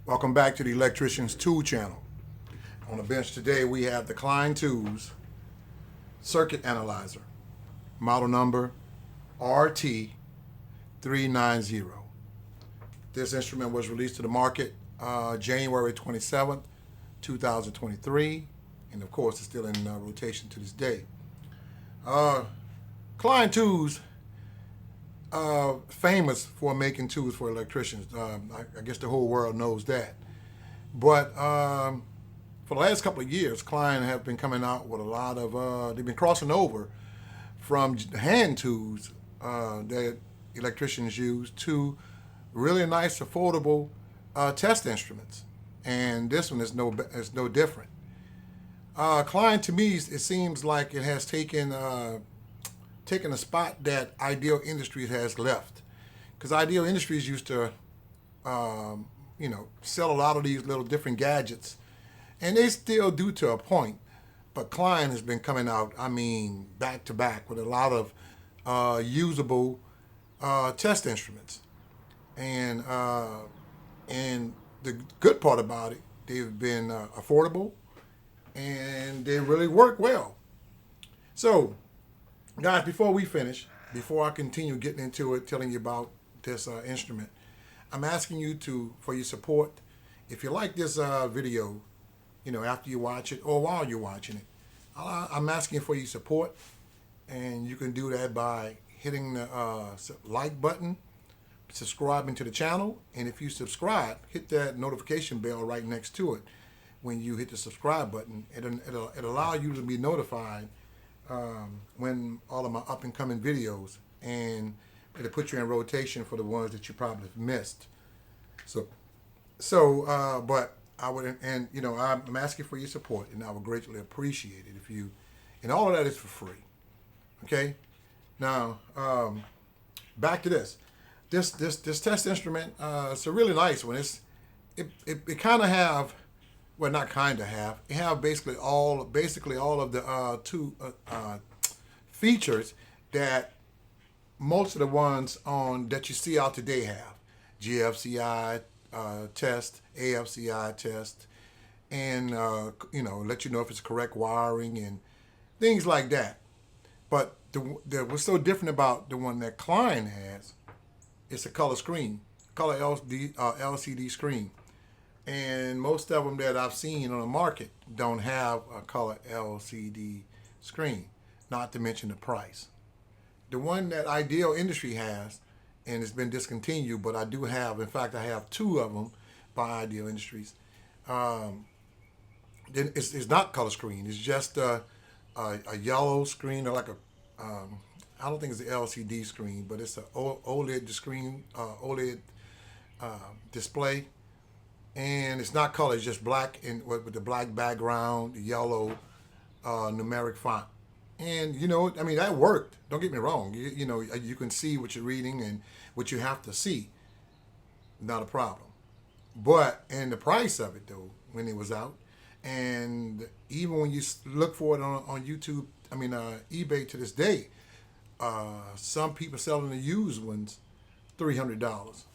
Welcome back to the Electrician's Tool Channel. On the bench today we have the KLEIN Tools Circuit Analyzer, model number RT390. This instrument was released to the market January 27th, 2023, and of course it's still in rotation to this day. KLEIN Tools famous for making tools for electricians. I guess the whole world knows that. But for the last couple of years, KLEIN have been coming out with a lot of, they've been crossing over from hand tools that electricians use to really nice, affordable test instruments. And this one is no different. KLEIN, to me, it seems like it has taken a spot that Ideal Industries has left, because Ideal Industries used to, sell a lot of these little different gadgets, and they still do to a point. But KLEIN has been coming out, back to back with a lot of usable test instruments, and the good part about it, they've been affordable, and they really work well. So, guys, before we finish, before I continue getting into it, telling you about this instrument, I'm asking you for your support. If you like this video, after you watch it or while you're watching it, I'm asking for your support, and you can do that by hitting the like button, subscribing to the channel, and if you subscribe, hit that notification bell right next to it. When you hit the subscribe button, it'll allow you to be notified when all of my up and coming videos, and it'll put you in rotation for the ones that you probably have missed. But I would, and I'm asking for your support, and I would greatly appreciate it if you, and all of that is for free. Okay. Now, back to this test instrument. It's a really nice one. It kind of have. Well, not kind of have. It have basically all of the features that most of the ones that you see out today have. GFCI test, AFCI test, and let you know if it's correct wiring and things like that. But what's so different about the one that KLEIN has, it's a color LCD screen. And most of them that I've seen on the market don't have a color LCD screen, not to mention the price. The one that Ideal Industry has, and it's been discontinued, but I do have, in fact, I have two of them by Ideal Industries. It's not color screen. It's just a yellow screen, or like I don't think it's an LCD screen, but it's an OLED screen, OLED display. And it's not color, it's just black, and with the black background, the yellow numeric font. And that worked. Don't get me wrong. You can see what you're reading and what you have to see. Not a problem. But and the price of it though, when it was out, and even when you look for it on YouTube, eBay to this day, some people selling the used ones, $300.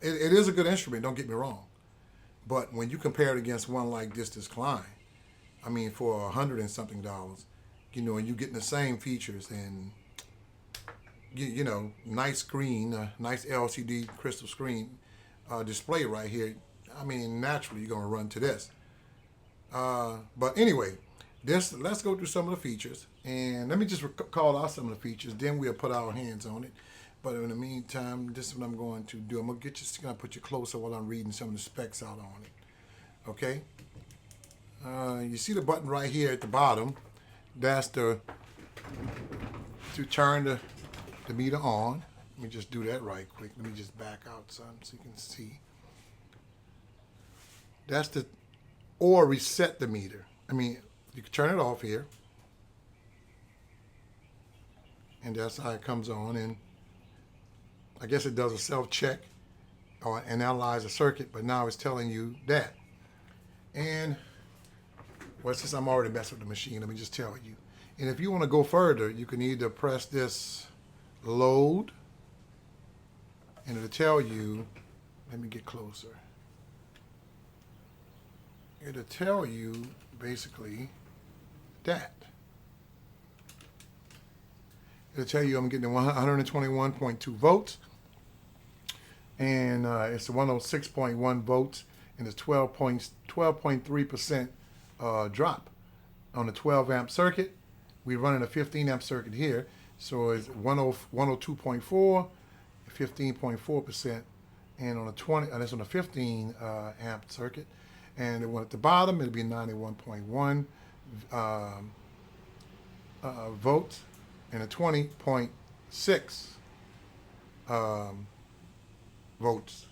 It is a good instrument, don't get me wrong. But when you compare it against one like this KLEIN, for $100 and something, and you're getting the same features and, nice screen, nice LCD crystal screen display right here, naturally you're going to run to this. But anyway, let's go through some of the features. And let me just call out some of the features, then we'll put our hands on it. But in the meantime, this is what I'm going to do. I'm going to put you closer while I'm reading some of the specs out on it. Okay? You see the button right here at the bottom. That's to turn the meter on. Let me just do that right quick. Let me just back out some so you can see. That's or reset the meter. You can turn it off here. And that's how it comes on. And I guess it does a self-check or analyze a circuit, but now it's telling you that. And, since I'm already messing with the machine, let me just tell you. And if you want to go further, you can either press this load, and it'll tell you let me get closer. It'll tell you basically that. It'll tell you I'm getting 121.2 votes, and it's 106.1 votes, and it's 12.3% drop on the 12 amp circuit. We're running a 15 amp circuit here, so it's 102.4, 15.4%, and on a 20, that's on a 15 amp circuit, and the one at the bottom it'll be 91.1 votes, and a 20.6 votes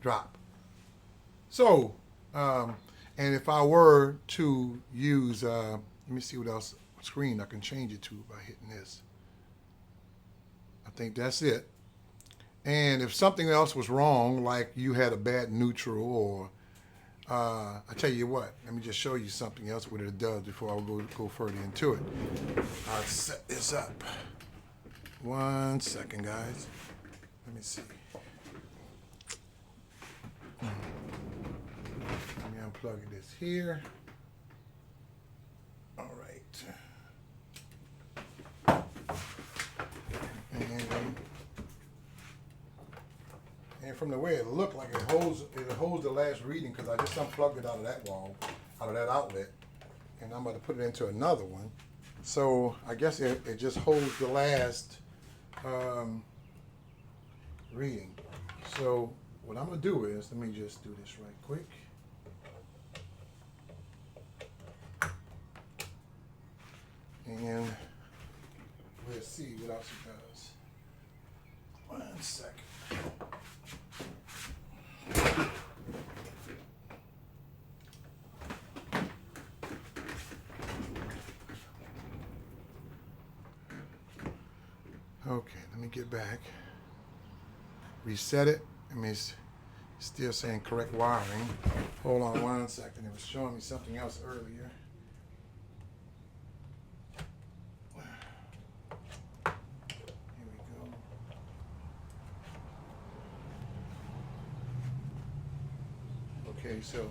drop. So, and if I were to use, let me see what else screen I can change it to by hitting this. I think that's it. And if something else was wrong, like you had a bad neutral, or I tell you what, let me just show you something else what it does before I go further into it. I'll set this up. 1 second, guys. Let me see. Let me unplug this here. All right. And from the way it looked like it holds the last reading, because I just unplugged it out of that wall, out of that outlet, and I'm going to put it into another one. So I guess it just holds the last reading. So what I'm going to do is, let me just do this right quick. And we'll see what else it does. 1 second. Okay, let me get back. Reset it. I mean, it's still saying correct wiring. Hold on 1 second. It was showing me something else earlier. Here we go. Okay, so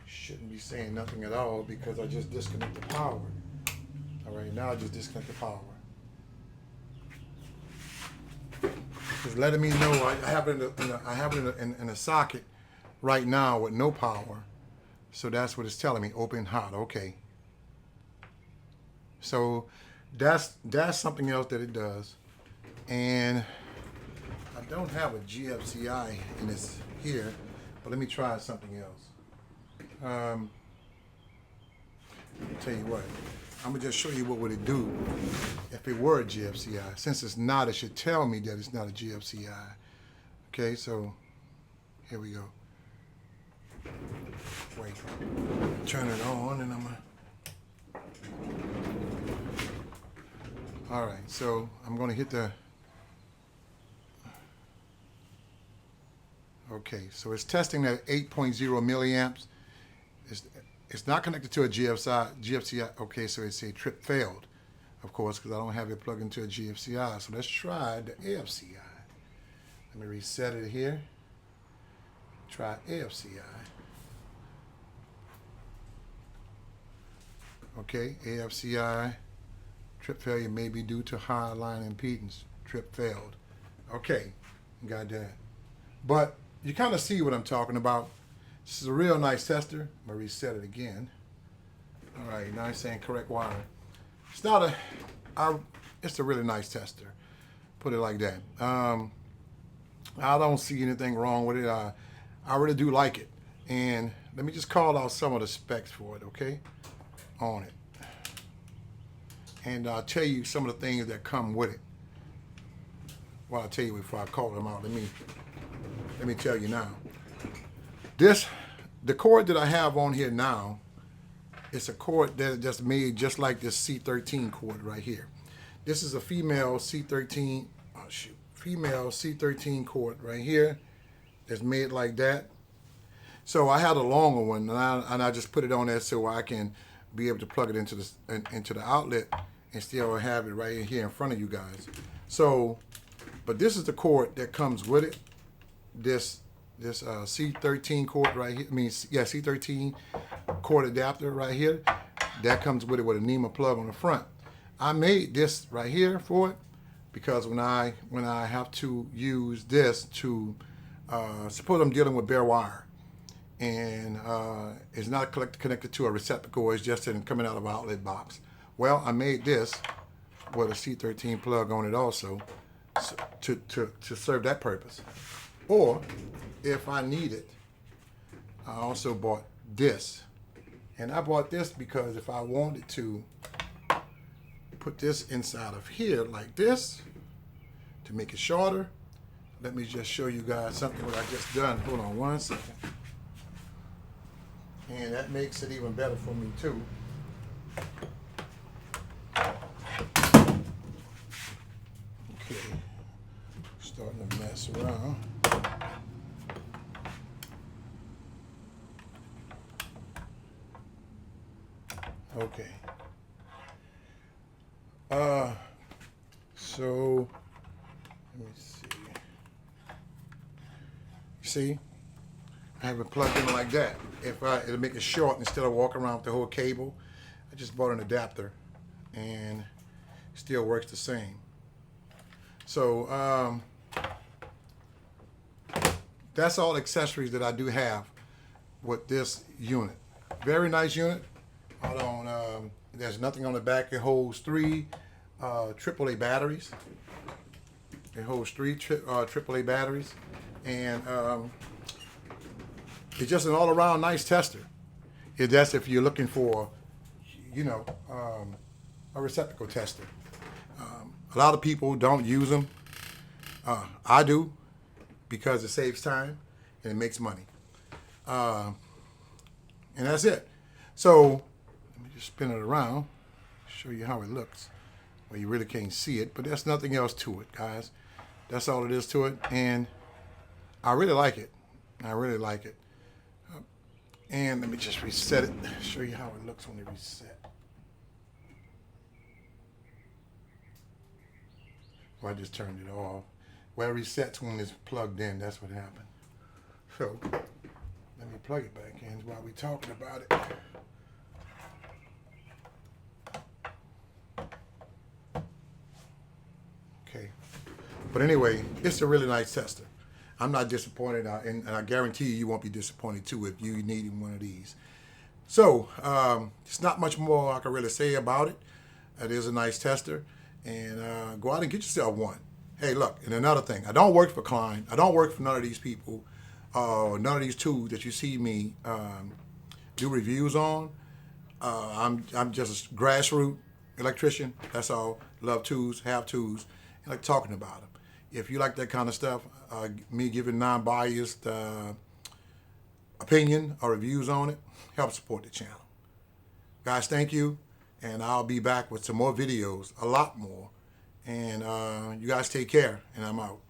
shouldn't be saying nothing at all because I just disconnect the power. All right, now I just disconnect the power. It's letting me know I have it in a socket right now with no power. So that's what it's telling me, open hot, okay. So that's something else that it does. And I don't have a GFCI in this here, but let me try something else. I'll tell you what, I'm gonna just show you what would it do if it were a GFCI. Since it's not, it should tell me that it's not a GFCI. Okay, so here we go. Wait, turn it on and I'm gonna, all right, so I'm gonna hit the, okay, so it's testing at 8.0 milliamps. It's not connected to a GFCI. Okay, so it's a trip failed, of course, because I don't have it plugged into a GFCI. So let's try the AFCI. Let me reset it here. Try AFCI. Okay, AFCI. Trip failure may be due to high line impedance. Trip failed. Okay, got that. But you kind of see what I'm talking about. This is a real nice tester. I'm gonna reset it again. All right, now it's saying correct wiring. It's not it's a really nice tester. Put it like that. I don't see anything wrong with it. I really do like it. And let me just call out some of the specs for it, okay? On it. And I'll tell you some of the things that come with it. Well, I'll tell you before I call them out. Let me tell you now. The cord that I have on here now, it's a cord that just made just like this C13 cord right here. This is a female C13, female C13 cord right here that's made like that. So I had a longer one, and I just put it on there so I can be able to plug it into the outlet and still have it right here in front of you guys. So, but this is the cord that comes with it. This C13 cord right here. C13 cord adapter right here. That comes with it with a NEMA plug on the front. I made this right here for it because when I have to use this to suppose I'm dealing with bare wire and it's not connected to a receptacle, it's just coming out of an outlet box. Well, I made this with a C13 plug on it also to serve that purpose. Or if I need it, I also bought this. And I bought this because if I wanted to put this inside of here like this to make it shorter, let me just show you guys something what I just done. Hold on one second. And that makes it even better for me too. Okay, starting to mess around. Okay. So let me see. See, I have it plugged in like that. It'll make it short instead of walking around with the whole cable. I just bought an adapter, and it still works the same. So that's all accessories that I do have with this unit. Very nice unit. There's nothing on the back. It holds 3 AAA batteries. It holds 3 AAA batteries, and it's just an all-around nice tester. That's if you're looking for, a receptacle tester. A lot of people don't use them. I do because it saves time and it makes money. And that's it. So let me just spin it around, show you how it looks. Well, you really can't see it, but there's nothing else to it, guys. That's all it is to it, and I really like it. I really like it. And let me just reset it, show you how it looks when it reset. Well, I just turned it off. Well, it resets when it's plugged in. That's what happened. So let me plug it back in while we're talking about it. Okay. But anyway, it's a really nice tester. I'm not disappointed, and I guarantee you won't be disappointed too if you need one of these. So it's not much more I can really say about it. It is a nice tester, and go out and get yourself one. Hey, look, and another thing, I don't work for KLEIN. I don't work for none of these people, none of these tools that you see me do reviews on. I'm just a grassroots electrician. That's all. Love tools, have tools, and like talking about them. If you like that kind of stuff, me giving non-biased opinion or reviews on it, help support the channel. Guys, thank you, and I'll be back with some more videos, a lot more. And you guys take care, and I'm out.